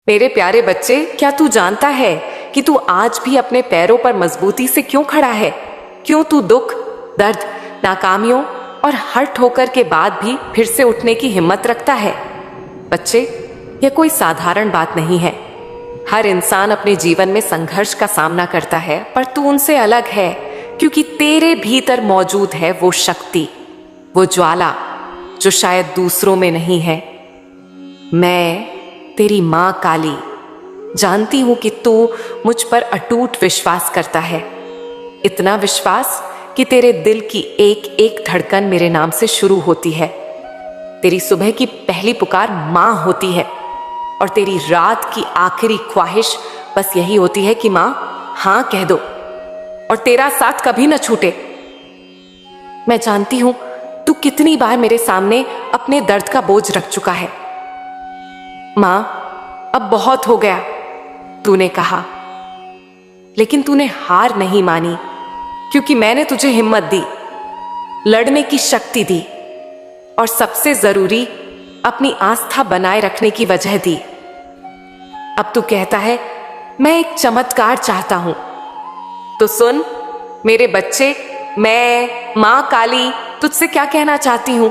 मेरे प्यारे बच्चे, क्या तू जानता है कि तू आज भी अपने पैरों पर मजबूती से क्यों खड़ा है? क्यों तू दुख, दर्द, नाकामियों और हर ठोकर के बाद भी फिर से उठने की हिम्मत रखता है? बच्चे, यह कोई साधारण बात नहीं है। हर इंसान अपने जीवन में संघर्ष का सामना करता है, पर तू उनसे अलग है क्योंकि तेरे भीतर मौजूद है वो शक्ति, वो ज्वाला जो शायद दूसरों में नहीं है। मैं तेरी मां काली जानती हूं कि तू मुझ पर अटूट विश्वास करता है, इतना विश्वास कि तेरे दिल की एक एक धड़कन मेरे नाम से शुरू होती है। तेरी सुबह की पहली पुकार मां होती है और तेरी रात की आखिरी ख्वाहिश बस यही होती है कि मां हां कह दो और तेरा साथ कभी न छूटे। मैं जानती हूं तू कितनी बार मेरे सामने अपने दर्द का बोझ रख चुका है। मां, अब बहुत हो गया, तूने कहा, लेकिन तूने हार नहीं मानी क्योंकि मैंने तुझे हिम्मत दी, लड़ने की शक्ति दी और सबसे जरूरी अपनी आस्था बनाए रखने की वजह दी। अब तू कहता है मैं एक चमत्कार चाहता हूं, तो सुन मेरे बच्चे, मैं मां काली तुझसे क्या कहना चाहती हूं।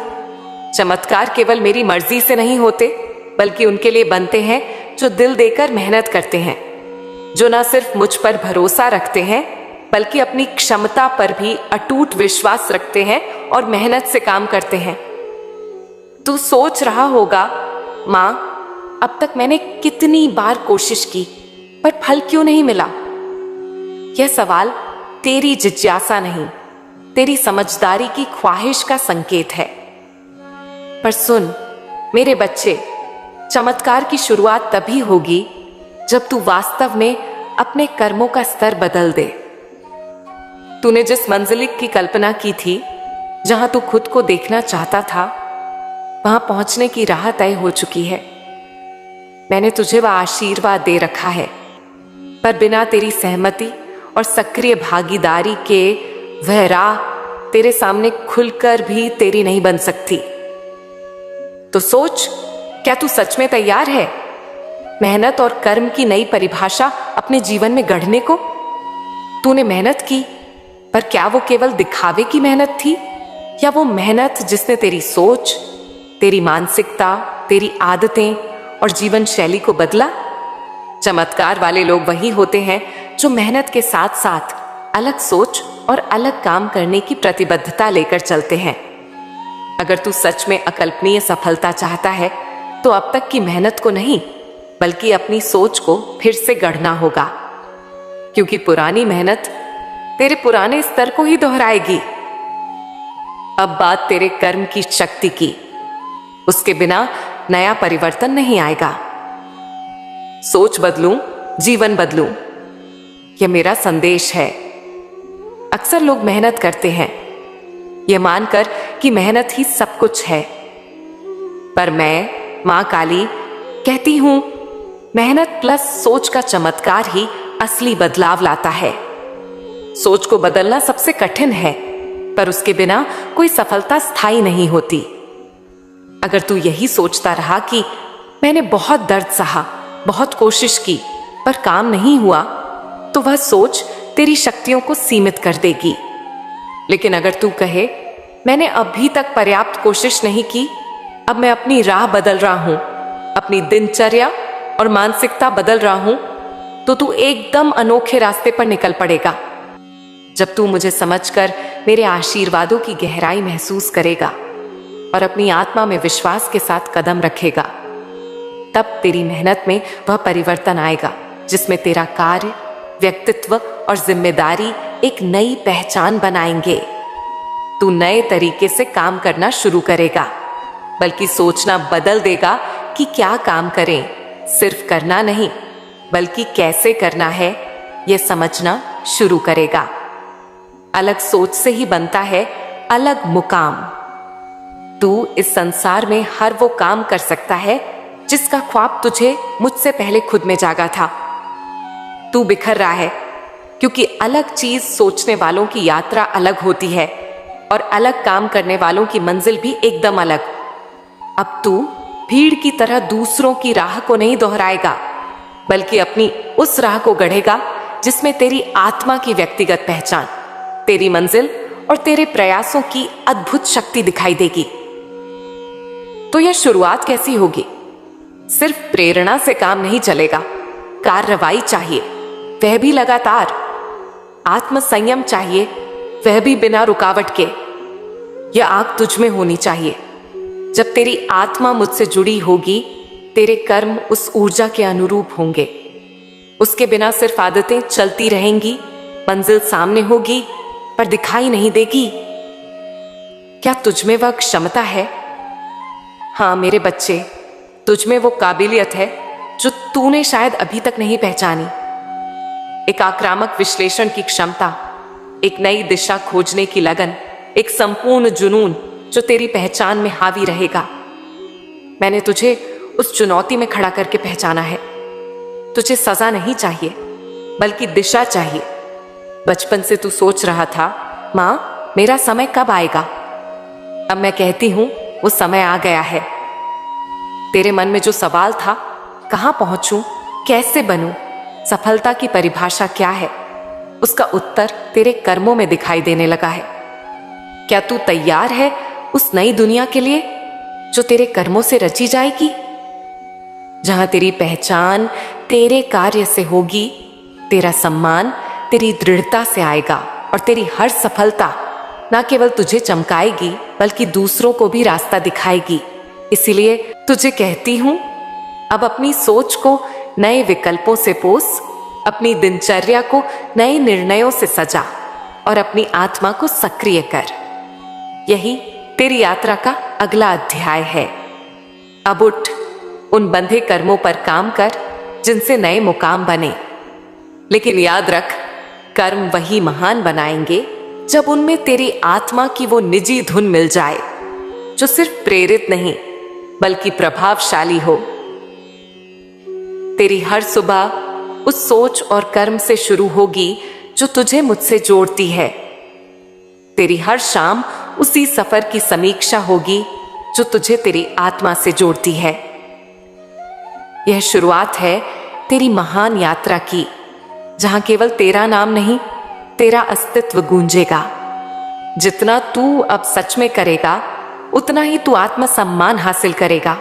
चमत्कार केवल मेरी मर्जी से नहीं होते, बल्कि उनके लिए बनते हैं जो दिल देकर मेहनत करते हैं, जो ना सिर्फ मुझ पर भरोसा रखते हैं बल्कि अपनी क्षमता पर भी अटूट विश्वास रखते हैं और मेहनत से काम करते हैं। तू सोच रहा होगा, मां, अब तक मैंने कितनी बार कोशिश की पर फल क्यों नहीं मिला? यह सवाल तेरी जिज्ञासा नहीं, तेरी समझदारी की ख्वाहिश का संकेत है। पर सुन मेरे बच्चे, चमत्कार की शुरुआत तभी होगी जब तू वास्तव में अपने कर्मों का स्तर बदल दे। तूने जिस मंजिल की कल्पना की थी, जहां तू खुद को देखना चाहता था, वहां पहुंचने की राह तय हो चुकी है। मैंने तुझे वह आशीर्वाद दे रखा है, पर बिना तेरी सहमति और सक्रिय भागीदारी के वह राह तेरे सामने खुलकर भी तेरी नहीं बन सकती। तो सोच, क्या तू सच में तैयार है मेहनत और कर्म की नई परिभाषा अपने जीवन में गढ़ने को? तूने मेहनत की, पर क्या वो केवल दिखावे की मेहनत थी, या वो मेहनत जिसने तेरी सोच, तेरी मानसिकता, तेरी आदतें और जीवन शैली को बदला? चमत्कार वाले लोग वही होते हैं जो मेहनत के साथ साथ अलग सोच और अलग काम करने की प्रतिबद्धता लेकर चलते हैं। अगर तू सच में अकल्पनीय सफलता चाहता है, तो अब तक की मेहनत को नहीं, बल्कि अपनी सोच को फिर से गढ़ना होगा, क्योंकि पुरानी मेहनत तेरे पुराने स्तर को ही दोहराएगी। अब बात तेरे कर्म की शक्ति की, उसके बिना नया परिवर्तन नहीं आएगा। सोच बदलूं, जीवन बदलूं, यह मेरा संदेश है। अक्सर लोग मेहनत करते हैं यह मानकर कि मेहनत ही सब कुछ है, पर मैं मां काली कहती हूं, मेहनत प्लस सोच का चमत्कार ही असली बदलाव लाता है। सोच को बदलना सबसे कठिन है, पर उसके बिना कोई सफलता स्थायी नहीं होती। अगर तू यही सोचता रहा कि मैंने बहुत दर्द सहा, बहुत कोशिश की, पर काम नहीं हुआ, तो वह सोच तेरी शक्तियों को सीमित कर देगी। लेकिन अगर तू कहे मैंने अभी तक पर्याप्त कोशिश नहीं की, अब मैं अपनी राह बदल रहा हूं, अपनी दिनचर्या और मानसिकता बदल रहा हूं, तो तू एकदम अनोखे रास्ते पर निकल पड़ेगा। जब तू मुझे समझकर मेरे आशीर्वादों की गहराई महसूस करेगा और अपनी आत्मा में विश्वास के साथ कदम रखेगा, तब तेरी मेहनत में वह परिवर्तन आएगा जिसमें तेरा कार्य, व्यक्तित्व और जिम्मेदारी एक नई पहचान बनाएंगे। तू नए तरीके से काम करना शुरू करेगा, बल्कि सोचना बदल देगा कि क्या काम करें। सिर्फ करना नहीं, बल्कि कैसे करना है यह समझना शुरू करेगा। अलग सोच से ही बनता है अलग मुकाम। तू इस संसार में हर वो काम कर सकता है जिसका ख्वाब तुझे मुझसे पहले खुद में जागा था। तू बिखर रहा है क्योंकि अलग चीज सोचने वालों की यात्रा अलग होती है और अलग काम करने वालों की मंजिल भी एकदम अलग। अब तू भीड़ की तरह दूसरों की राह को नहीं दोहराएगा, बल्कि अपनी उस राह को गढ़ेगा जिसमें तेरी आत्मा की व्यक्तिगत पहचान, तेरी मंजिल और तेरे प्रयासों की अद्भुत शक्ति दिखाई देगी। तो यह शुरुआत कैसी होगी? सिर्फ प्रेरणा से काम नहीं चलेगा, कार्रवाई चाहिए, वह भी लगातार। आत्म संयम चाहिए, वह भी बिना रुकावट के। यह आग तुझ में होनी चाहिए। जब तेरी आत्मा मुझसे जुड़ी होगी, तेरे कर्म उस ऊर्जा के अनुरूप होंगे। उसके बिना सिर्फ आदतें चलती रहेंगी, मंजिल सामने होगी पर दिखाई नहीं देगी। क्या तुझ में वह क्षमता है? हाँ मेरे बच्चे, तुझ में वो काबिलियत है जो तूने शायद अभी तक नहीं पहचानी। एक आक्रामक विश्लेषण की क्षमता, एक नई दिशा खोजने की लगन, एक संपूर्ण जुनून जो तेरी पहचान में हावी रहेगा। मैंने तुझे उस चुनौती में खड़ा करके पहचाना है। तुझे सजा नहीं चाहिए, बल्कि दिशा चाहिए। बचपन से तू सोच रहा था, माँ मेरा समय कब आएगा? अब मैं कहती हूं वो समय आ गया है। तेरे मन में जो सवाल था, कहां पहुंचूं, कैसे बनूं, सफलता की परिभाषा क्या है, उसका उत्तर तेरे कर्मों में दिखाई देने लगा है। क्या तू तैयार है उस नई दुनिया के लिए जो तेरे कर्मों से रची जाएगी, जहां तेरी पहचान तेरे कार्य से होगी, तेरा सम्मान तेरी दृढ़ता से आएगा और तेरी हर सफलता ना केवल तुझे चमकाएगी बल्कि दूसरों को भी रास्ता दिखाएगी। इसीलिए तुझे कहती हूं, अब अपनी सोच को नए विकल्पों से पोस, अपनी दिनचर्या को नए निर्णयों से सजा और अपनी आत्मा को सक्रिय कर। यही तेरी यात्रा का अगला अध्याय है। अब उठ, उन बंधे कर्मों पर काम कर जिनसे नए मुकाम बने। लेकिन याद रख, कर्म वही महान बनाएंगे जब उनमें तेरी आत्मा की वो निजी धुन मिल जाए जो सिर्फ प्रेरित नहीं बल्कि प्रभावशाली हो। तेरी हर सुबह उस सोच और कर्म से शुरू होगी जो तुझे मुझसे जोड़ती है। तेरी हर शाम उसी सफर की समीक्षा होगी जो तुझे तेरी आत्मा से जोड़ती है। यह शुरुआत है तेरी महान यात्रा की, जहां केवल तेरा नाम नहीं, तेरा अस्तित्व गूंजेगा। जितना तू अब सच में करेगा, उतना ही तू आत्मसम्मान हासिल करेगा।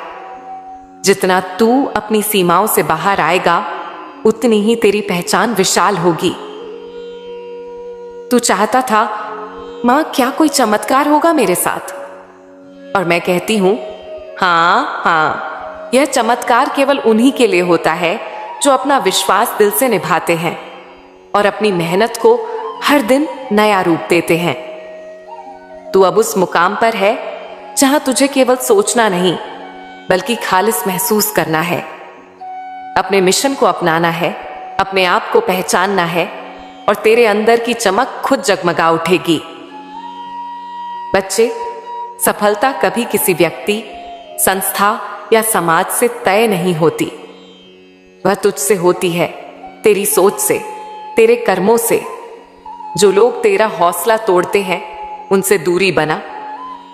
जितना तू अपनी सीमाओं से बाहर आएगा, उतनी ही तेरी पहचान विशाल होगी। तू चाहता था, मां क्या कोई चमत्कार होगा मेरे साथ? और मैं कहती हूं, हाँ, यह चमत्कार केवल उन्हीं के लिए होता है जो अपना विश्वास दिल से निभाते हैं और अपनी मेहनत को हर दिन नया रूप देते हैं। तू अब उस मुकाम पर है जहां तुझे केवल सोचना नहीं बल्कि खालिस महसूस करना है। अपने मिशन को अपनाना है, अपने आप को पहचानना है और तेरे अंदर की चमक खुद जगमगा उठेगी। बच्चे, सफलता कभी किसी व्यक्ति, संस्था या समाज से तय नहीं होती। वह तुझसे होती है, तेरी सोच से, तेरे कर्मों से। जो लोग तेरा हौसला तोड़ते हैं, उनसे दूरी बना,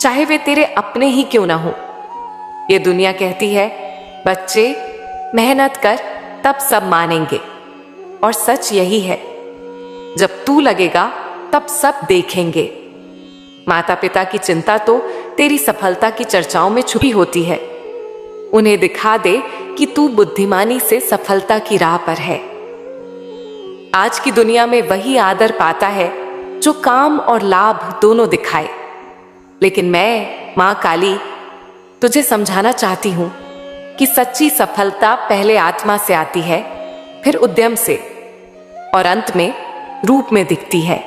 चाहे वे तेरे अपने ही क्यों ना हो। ये दुनिया कहती है, बच्चे मेहनत कर तब सब मानेंगे, और सच यही है, जब तू लगेगा तब सब देखेंगे। माता पिता की चिंता तो तेरी सफलता की चर्चाओं में छुपी होती है। उन्हें दिखा दे कि तू बुद्धिमानी से सफलता की राह पर है। आज की दुनिया में वही आदर पाता है जो काम और लाभ दोनों दिखाए। लेकिन मैं, मां काली, तुझे समझाना चाहती हूं कि सच्ची सफलता पहले आत्मा से आती है, फिर उद्यम से, और अंत में रूप में दिखती है।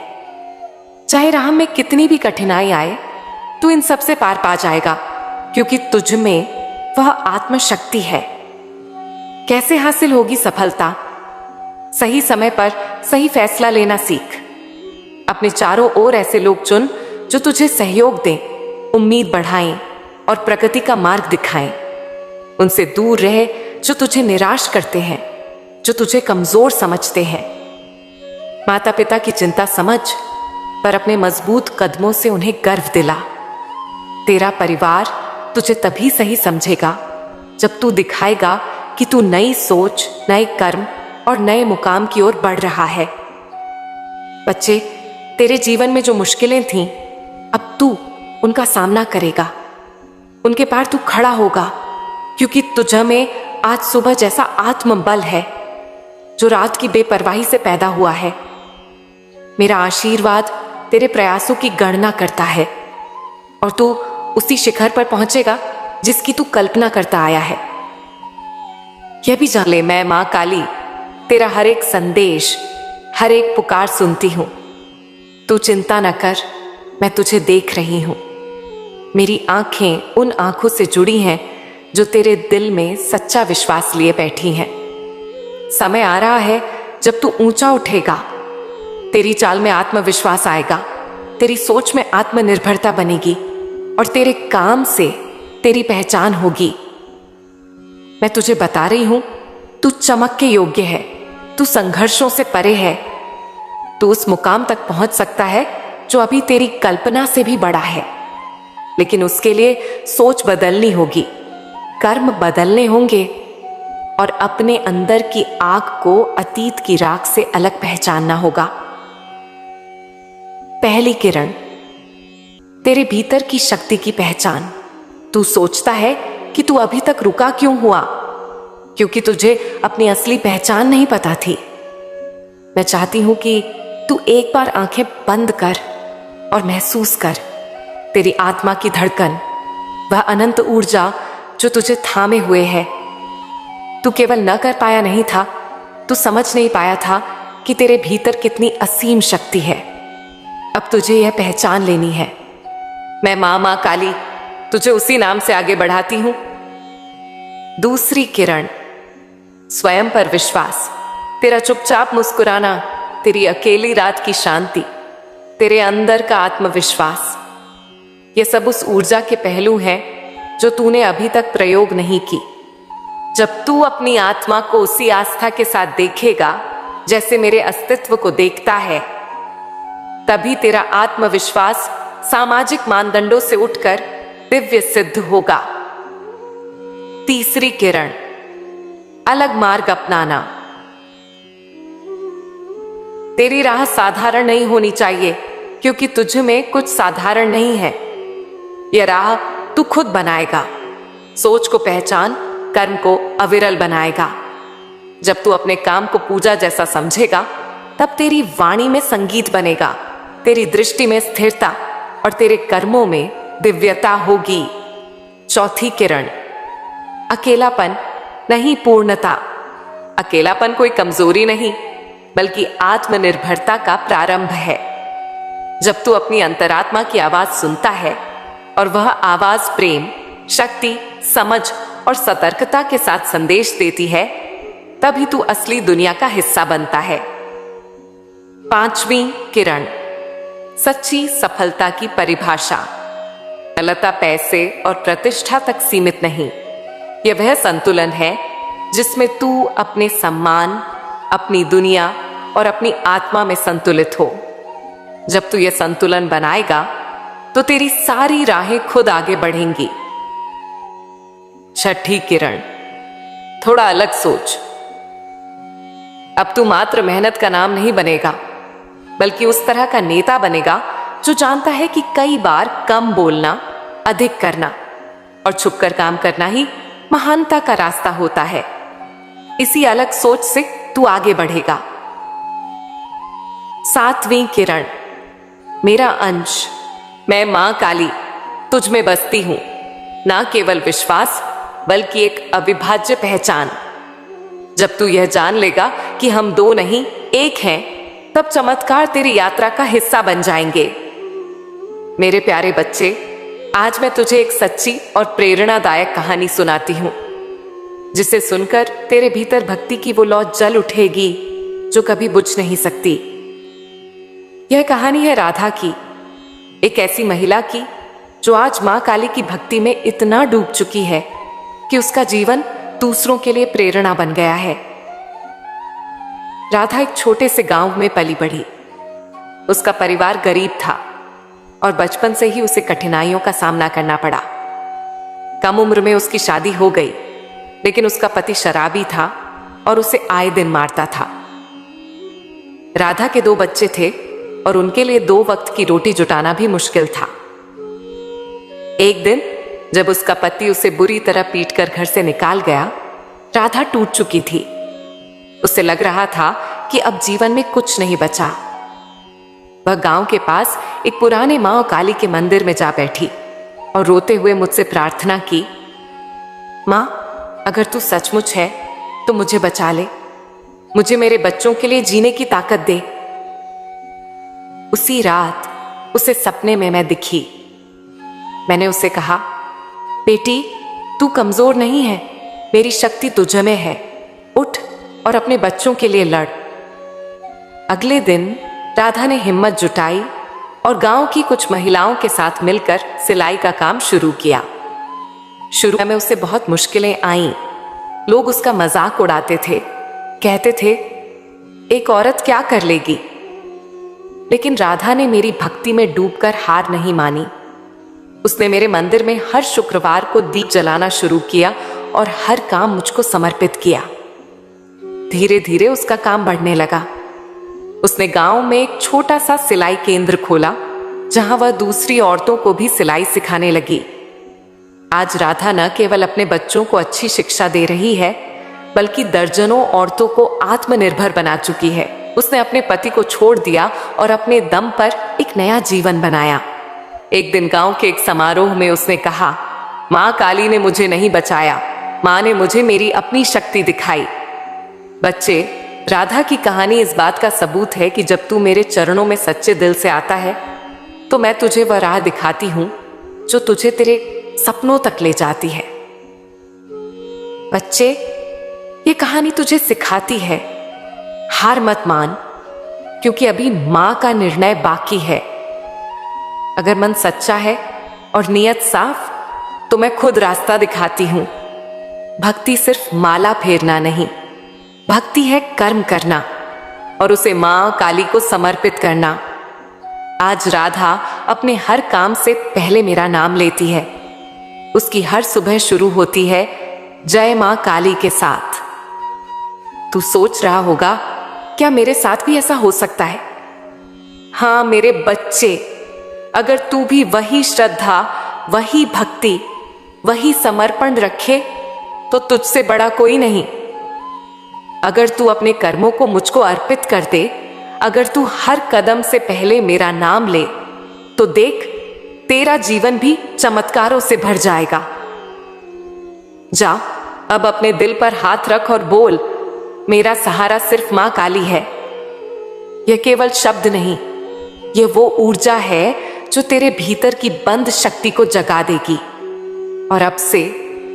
चाहे राह में कितनी भी कठिनाई आए, तू इन सब से पार पा जाएगा, क्योंकि तुझ में वह आत्मशक्ति है। कैसे हासिल होगी सफलता? सही समय पर सही फैसला लेना सीख। अपने चारों ओर ऐसे लोग चुन जो तुझे सहयोग दें, उम्मीद बढ़ाएं और प्रगति का मार्ग दिखाएं। उनसे दूर रहे जो तुझे निराश करते हैं, जो तुझे कमजोर समझते हैं। माता पिता की चिंता समझ, पर अपने मजबूत कदमों से उन्हें गर्व दिला। तेरा परिवार तुझे तभी सही समझेगा जब तू दिखाएगा कि तू नई सोच, नए कर्म और नए मुकाम की ओर बढ़ रहा है। बच्चे, तेरे जीवन में जो मुश्किलें थीं, अब तू उनका सामना करेगा, उनके पार तू खड़ा होगा, क्योंकि तुझ में आज सुबह जैसा आत्मबल है जो रात की बेपरवाही से पैदा हुआ है। मेरा आशीर्वाद तेरे प्रयासों की गणना करता है और तू उसी शिखर पर पहुंचेगा जिसकी तू कल्पना करता आया है। यह भी जान ले, मैं मां काली तेरा हर एक संदेश, हर एक पुकार सुनती हूं। तू चिंता न कर, मैं तुझे देख रही हूं। मेरी आंखें उन आंखों से जुड़ी हैं जो तेरे दिल में सच्चा विश्वास लिए बैठी हैं। समय आ रहा है जब तू ऊंचा उठेगा, तेरी चाल में आत्मविश्वास आएगा, तेरी सोच में आत्मनिर्भरता बनेगी और तेरे काम से तेरी पहचान होगी। मैं तुझे बता रही हूं, तू चमक के योग्य है, तू संघर्षों से परे है, तू उस मुकाम तक पहुंच सकता है जो अभी तेरी कल्पना से भी बड़ा है। लेकिन उसके लिए सोच बदलनी होगी, कर्म बदलने होंगे और अपने अंदर की आग को अतीत की राख से अलग पहचानना होगा। पहली किरण, तेरे भीतर की शक्ति की पहचान। तू सोचता है कि तू अभी तक रुका क्यों हुआ, क्योंकि तुझे अपनी असली पहचान नहीं पता थी। मैं चाहती हूं कि तू एक बार आंखें बंद कर और महसूस कर तेरी आत्मा की धड़कन, वह अनंत ऊर्जा जो तुझे थामे हुए है। तू केवल न कर पाया नहीं था, तू समझ नहीं पाया था कि तेरे भीतर कितनी असीम शक्ति है। अब तुझे यह पहचान लेनी है। मैं मां काली तुझे उसी नाम से आगे बढ़ाती हूं। दूसरी किरण, स्वयं पर विश्वास, तेरा चुपचाप मुस्कुराना, तेरी अकेली रात की शांति, तेरे अंदर का आत्मविश्वास, ये सब उस ऊर्जा के पहलू हैं जो तूने अभी तक प्रयोग नहीं की। जब तू अपनी आत्मा को उसी आस्था के साथ देखेगा जैसे मेरे अस्तित्व को देखता है, तभी तेरा आत्मविश्वास सामाजिक मानदंडों से उठकर दिव्य सिद्ध होगा। तीसरी किरण, अलग मार्ग अपनाना। तेरी राह साधारण नहीं होनी चाहिए, क्योंकि तुझ में कुछ साधारण नहीं है। यह राह तू खुद बनाएगा। सोच को पहचान, कर्म को अविरल बनाएगा। जब तू अपने काम को पूजा जैसा समझेगा, तब तेरी वाणी में संगीत बनेगा, तेरी दृष्टि में स्थिरता और तेरे कर्मों में दिव्यता होगी। चौथी किरण, अकेलापन नहीं पूर्णता। अकेलापन कोई कमजोरी नहीं, बल्कि आत्मनिर्भरता का प्रारंभ है। जब तू अपनी अंतरात्मा की आवाज सुनता है और वह आवाज प्रेम, शक्ति, समझ और सतर्कता के साथ संदेश देती है, तभी तू असली दुनिया का हिस्सा बनता है। पांचवी किरण, सच्ची सफलता की परिभाषा। सफलता पैसे और प्रतिष्ठा तक सीमित नहीं, यह वह संतुलन है जिसमें तू अपने सम्मान, अपनी दुनिया और अपनी आत्मा में संतुलित हो। जब तू यह संतुलन बनाएगा तो तेरी सारी राहें खुद आगे बढ़ेंगी। छठी किरण, थोड़ा अलग सोच। अब तू मात्र मेहनत का नाम नहीं बनेगा, बल्कि उस तरह का नेता बनेगा जो जानता है कि कई बार कम बोलना, अधिक करना और छुपकर काम करना ही महानता का रास्ता होता है। इसी अलग सोच से तू आगे बढ़ेगा। सातवीं किरण, मेरा अंश। मैं मां काली तुझ में बसती हूं, ना केवल विश्वास बल्कि एक अविभाज्य पहचान। जब तू यह जान लेगा कि हम दो नहीं एक हैं, तब चमत्कार तेरी यात्रा का हिस्सा बन जाएंगे। मेरे प्यारे बच्चे, आज मैं तुझे एक सच्ची और प्रेरणादायक कहानी सुनाती हूं, जिसे सुनकर तेरे भीतर भक्ति की वो लौ जल उठेगी जो कभी बुझ नहीं सकती। यह कहानी है राधा की, एक ऐसी महिला की जो आज मां काली की भक्ति में इतना डूब चुकी है कि उसका जीवन दूसरों के लिए प्रेरणा बन गया है। राधा एक छोटे से गांव में पली बढ़ी। उसका परिवार गरीब था और बचपन से ही उसे कठिनाइयों का सामना करना पड़ा। कम उम्र में उसकी शादी हो गई। लेकिन उसका पति शराबी था और उसे आए दिन मारता था। राधा के 2 बच्चे थे और उनके लिए 2 वक्त की रोटी जुटाना भी मुश्किल था। एक दिन जब उसका पति उसे बुरी तरह पीटकर घर से निकाल गया, राधा टूट चुकी थी। उसे लग रहा था कि अब जीवन में कुछ नहीं बचा। वह गांव के पास एक पुराने मां काली के मंदिर में जा बैठी और रोते हुए मुझसे प्रार्थना की, मां, अगर तू सचमुच है तो मुझे बचा ले, मुझे मेरे बच्चों के लिए जीने की ताकत दे। उसी रात उसे सपने में मैं दिखी। मैंने उसे कहा, बेटी, तू कमजोर नहीं है, मेरी शक्ति तुझ में है, उठ और अपने बच्चों के लिए लड़। अगले दिन राधा ने हिम्मत जुटाई और गांव की कुछ महिलाओं के साथ मिलकर सिलाई का काम शुरू किया। शुरू में उसे बहुत मुश्किलें आईं। लोग उसका मजाक उड़ाते थे, कहते थे, एक औरत क्या कर लेगी। लेकिन राधा ने मेरी भक्ति में डूबकर हार नहीं मानी। उसने मेरे मंदिर में हर शुक्रवार को दीप जलाना शुरू किया और हर काम मुझको समर्पित किया। धीरे धीरे उसका काम बढ़ने लगा। उसने गांव में एक छोटा सा सिलाई केंद्र खोला, जहां वह दूसरी औरतों को भी सिलाई सिखाने लगी। आज राधा न केवल अपने बच्चों को अच्छी शिक्षा दे रही है, बल्कि दर्जनों औरतों को आत्मनिर्भर बना चुकी है। उसने अपने पति को छोड़ दिया और अपने दम पर एक नया जीवन बनाया। एक दिन गांव के एक समारोह में उसने कहा, मां काली ने मुझे नहीं बचाया, मां ने मुझे मेरी अपनी शक्ति दिखाई। बच्चे, राधा की कहानी इस बात का सबूत है कि जब तू मेरे चरणों में सच्चे दिल से आता है तो मैं तुझे वह राह दिखाती हूं जो तुझे तेरे सपनों तक ले जाती है। बच्चे, ये कहानी तुझे सिखाती है, हार मत मान, क्योंकि अभी मां का निर्णय बाकी है। अगर मन सच्चा है और नीयत साफ, तो मैं खुद रास्ता दिखाती हूं। भक्ति सिर्फ माला फेरना नहीं, भक्ति है कर्म करना और उसे मां काली को समर्पित करना। आज राधा अपने हर काम से पहले मेरा नाम लेती है। उसकी हर सुबह शुरू होती है जय मां काली के साथ। तू सोच रहा होगा, क्या मेरे साथ भी ऐसा हो सकता है? हाँ मेरे बच्चे, अगर तू भी वही श्रद्धा, वही भक्ति, वही समर्पण रखे तो तुझसे बड़ा कोई नहीं। अगर तू अपने कर्मों को मुझको अर्पित कर दे, अगर तू हर कदम से पहले मेरा नाम ले, तो देख, तेरा जीवन भी चमत्कारों से भर जाएगा। जा, अब अपने दिल पर हाथ रख और बोल, मेरा सहारा सिर्फ मां काली है। यह केवल शब्द नहीं, यह वो ऊर्जा है जो तेरे भीतर की बंद शक्ति को जगा देगी। और अब से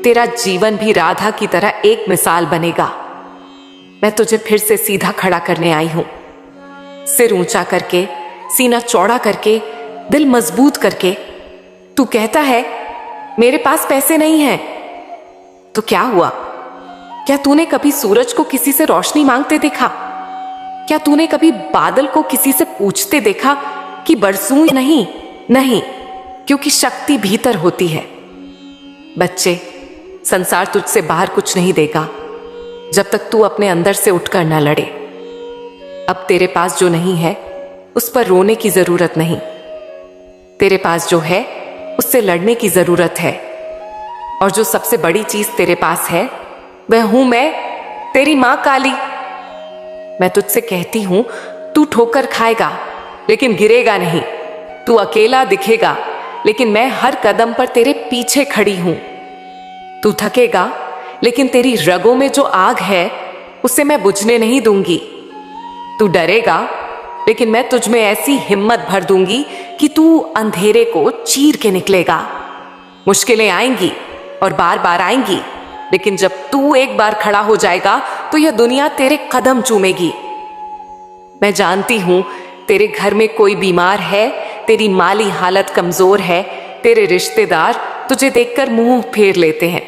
तेरा जीवन भी राधा की तरह एक मिसाल बनेगा। मैं तुझे फिर से सीधा खड़ा करने आई हूं, सिर ऊंचा करके, सीना चौड़ा करके, दिल मजबूत करके। तू कहता है मेरे पास पैसे नहीं हैं, तो क्या हुआ? क्या तूने कभी सूरज को किसी से रोशनी मांगते देखा? क्या तूने कभी बादल को किसी से पूछते देखा कि बरसूं या नहीं? नहीं, क्योंकि शक्ति भीतर होती है। बच्चे, संसार तुझसे बाहर कुछ नहीं देगा जब तक तू अपने अंदर से उठकर न लड़े। अब तेरे पास जो नहीं है उस पर रोने की जरूरत नहीं, तेरे पास जो है उससे लड़ने की जरूरत है। और जो सबसे बड़ी चीज तेरे पास है वह हूं मैं, तेरी मां काली। मैं तुझसे कहती हूं, तू ठोकर खाएगा लेकिन गिरेगा नहीं, तू अकेला दिखेगा लेकिन मैं हर कदम पर तेरे पीछे खड़ी हूं। तू थकेगा लेकिन तेरी रगों में जो आग है उसे मैं बुझने नहीं दूंगी। तू डरेगा लेकिन मैं तुझ में ऐसी हिम्मत भर दूंगी कि तू अंधेरे को चीर के निकलेगा। मुश्किलें आएंगी और बार बार आएंगी, लेकिन जब तू एक बार खड़ा हो जाएगा तो यह दुनिया तेरे कदम चूमेगी। मैं जानती हूं तेरे घर में कोई बीमार है, तेरी माली हालत कमजोर है, तेरे रिश्तेदार तुझे देखकर मुंह फेर लेते हैं,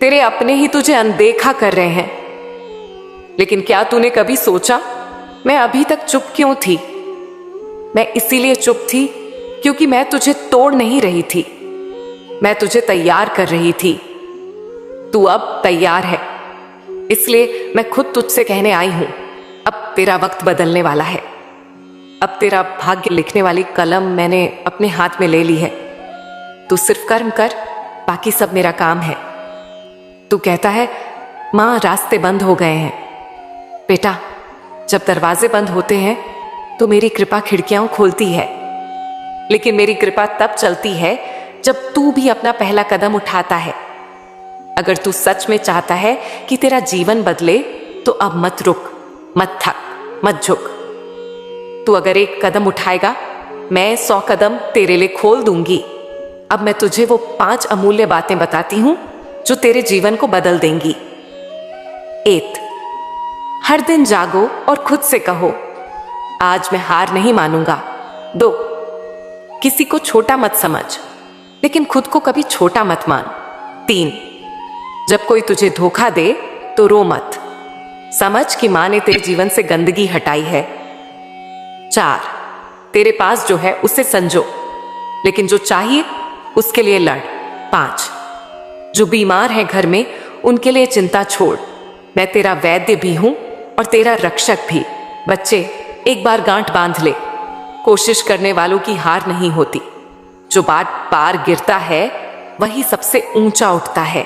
तेरे अपने ही तुझे अनदेखा कर रहे हैं। लेकिन क्या तूने कभी सोचा मैं अभी तक चुप क्यों थी? मैं इसीलिए चुप थी क्योंकि मैं तुझे तोड़ नहीं रही थी, मैं तुझे तैयार कर रही थी। तू अब तैयार है, इसलिए मैं खुद तुझसे कहने आई हूं, अब तेरा वक्त बदलने वाला है। अब तेरा भाग्य लिखने वाली कलम मैंने अपने हाथ में ले ली है। तू सिर्फ कर्म कर, बाकी सब मेरा काम है। तू कहता है माँ रास्ते बंद हो गए हैं। बेटा, जब दरवाजे बंद होते हैं तो मेरी कृपा खिड़कियां खोलती है, लेकिन मेरी कृपा तब चलती है जब तू भी अपना पहला कदम उठाता है। अगर तू सच में चाहता है कि तेरा जीवन बदले तो अब मत रुक, मत थक, मत झुक। तू अगर एक कदम उठाएगा, मैं 100 कदम तेरे लिए खोल दूंगी। अब मैं तुझे वो 5 अमूल्य बातें बताती हूं जो तेरे जीवन को बदल देंगी। 1, हर दिन जागो और खुद से कहो, आज मैं हार नहीं मानूंगा। 2, किसी को छोटा मत समझ, लेकिन खुद को कभी छोटा मत मान। 3, जब कोई तुझे धोखा दे तो रो मत, समझ कि मां ने तेरे जीवन से गंदगी हटाई है। 4, तेरे पास जो है उसे संजो, लेकिन जो चाहिए उसके लिए लड़। 5, जो बीमार है घर में उनके लिए चिंता छोड़, मैं तेरा वैद्य भी हूं और तेरा रक्षक भी। बच्चे, एक बार गांठ बांध ले, कोशिश करने वालों की हार नहीं होती। जो बार बार गिरता है वही सबसे ऊंचा उठता है।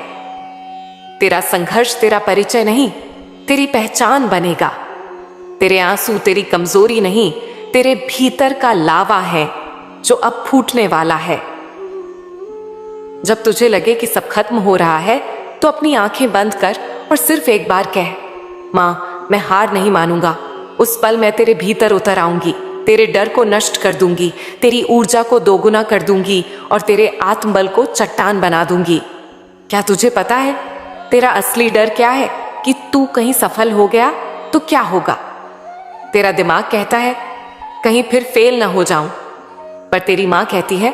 तेरा संघर्ष तेरा परिचय नहीं, तेरी पहचान बनेगा। तेरे आंसू तेरी कमजोरी नहीं, तेरे भीतर का लावा है जो अब फूटने वाला है। जब तुझे लगे कि सब खत्म हो रहा है तो अपनी आंखें बंद कर और सिर्फ एक बार कह, मां मैं हार नहीं मानूंगा। उस पल मैं तेरे भीतर उतर आऊंगी, तेरे डर को नष्ट कर दूंगी, तेरी ऊर्जा को दोगुना कर दूंगी और तेरे आत्मबल को चट्टान बना दूंगी। क्या तुझे पता है तेरा असली डर क्या है? कि तू कहीं सफल हो गया तो क्या होगा? तेरा दिमाग कहता है कहीं फिर फेल ना हो जाऊं, पर तेरी मां कहती है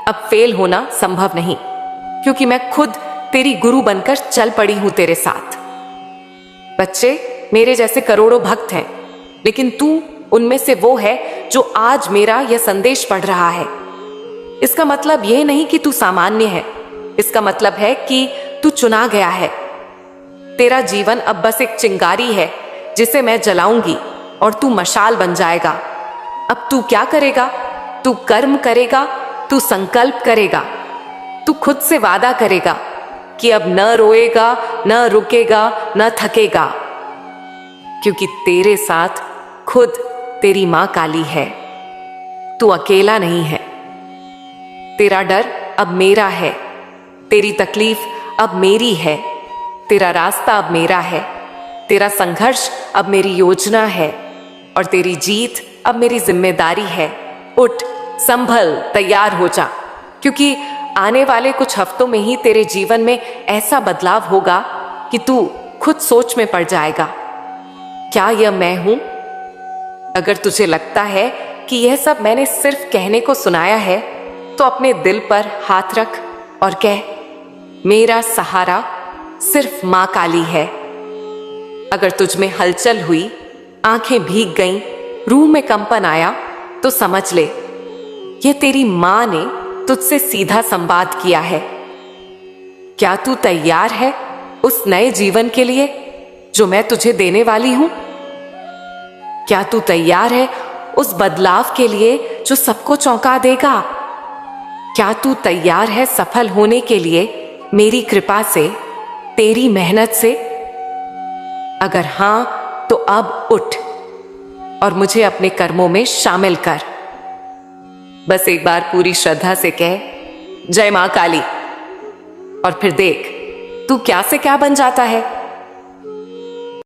अब फेल होना संभव नहीं, क्योंकि मैं खुद तेरी गुरु बनकर चल पड़ी हूं तेरे साथ। बच्चे, मेरे जैसे करोड़ों भक्त हैं, लेकिन तू उनमें से वो है जो आज मेरा यह संदेश पढ़ रहा है। इसका मतलब यह नहीं कि तू सामान्य है, इसका मतलब है कि तू चुना गया है। तेरा जीवन अब बस एक चिंगारी है जिसे मैं जलाऊंगी और तू मशाल बन जाएगा। अब तू क्या करेगा? तू कर्म करेगा, तू संकल्प करेगा, तू खुद से वादा करेगा कि अब न रोएगा, न रुकेगा, न थकेगा, क्योंकि तेरे साथ खुद तेरी मां काली है। तू अकेला नहीं है। तेरा डर अब मेरा है, तेरी तकलीफ अब मेरी है, तेरा रास्ता अब मेरा है, तेरा संघर्ष अब मेरी योजना है और तेरी जीत अब मेरी जिम्मेदारी है। उठ, संभल, तैयार हो जा, क्योंकि आने वाले कुछ हफ्तों में ही तेरे जीवन में ऐसा बदलाव होगा कि तू खुद सोच में पड़ जाएगा, क्या यह मैं हूं? अगर तुझे लगता है कि यह सब मैंने सिर्फ कहने को सुनाया है, तो अपने दिल पर हाथ रख और कह, मेरा सहारा सिर्फ मां काली है। अगर तुझ में हलचल हुई, आंखें भीग गईं, रूह में कंपन आया, तो समझ ले यह तेरी मां ने तुझसे सीधा संवाद किया है। क्या तू तैयार है उस नए जीवन के लिए जो मैं तुझे देने वाली हूं? क्या तू तैयार है उस बदलाव के लिए जो सबको चौंका देगा? क्या तू तैयार है सफल होने के लिए मेरी कृपा से, तेरी मेहनत से? अगर हां, तो अब उठ और मुझे अपने कर्मों में शामिल कर। बस एक बार पूरी श्रद्धा से कह, जय मां काली, और फिर देख तू क्या से क्या बन जाता है।